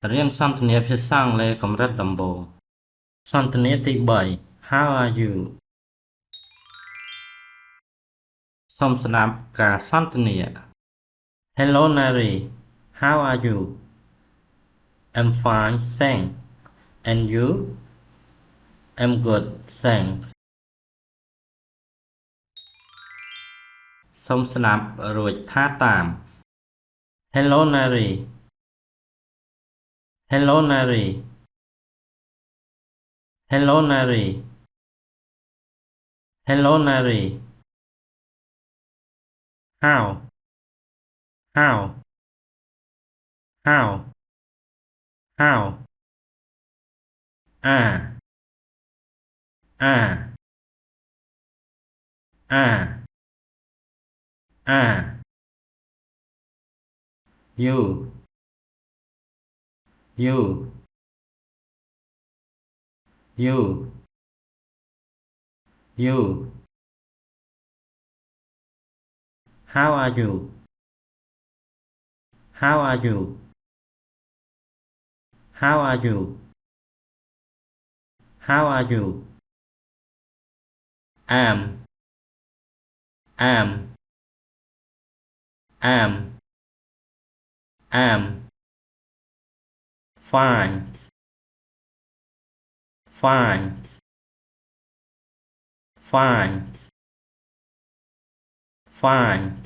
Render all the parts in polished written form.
Riêng Santania phía sang lê cầm rất đầm bồ. Santania tí 3. How are you? Xong snap cả Santania. Hello Nari. How are you? I'm fine, thanks. And you? I'm good, thanks. Xong snap rồi tha tạm. Hello Nari. Hello Nari. Hello Nari. Hello Nari. How? How? How? How? À. À. À. À. You. You. You. You. How are you? How are you? How are you? How are you? Am. Am. Am. Am. Fine. Fine. Fine. Fine.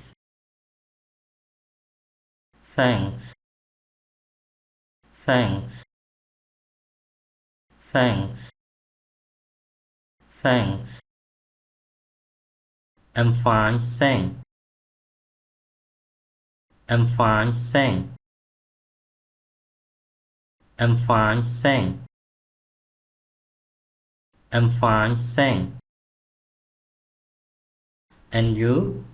Thanks. Thanks. Thanks. Thanks. I'm fine, thanks. I'm fine, thanks. I'm fine, thanks. I'm fine, thanks. And you?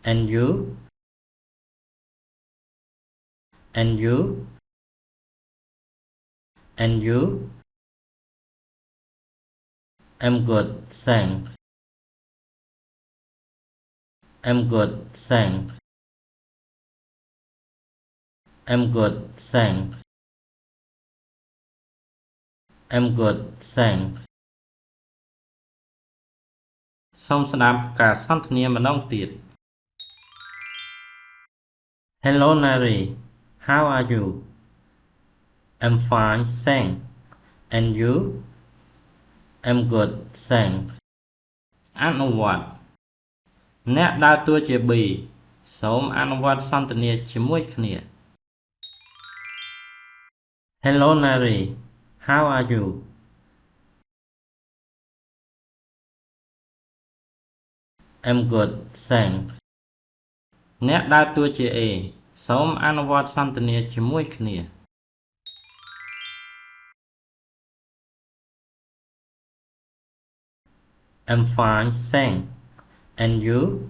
And you? And you? And you? I'm good, thanks. I'm good, thanks. I'm good, thanks. I'm good, thanks. Xong snap cả Santania mà nông tiệt. Hello Nari. How are you? I'm fine, thanks. And you? I'm good, thanks. អនុវត្តអ្នកដើរតួជា B សូមអនុវត្តសន្ទនាជាមួយគ្នា Hello Nari. How are you? I'm good, thanks. អ្នកដើរតួជា A សូមអនុវត្តសន្ទនាជាមួយគ្នា I'm fine, thanks. And you?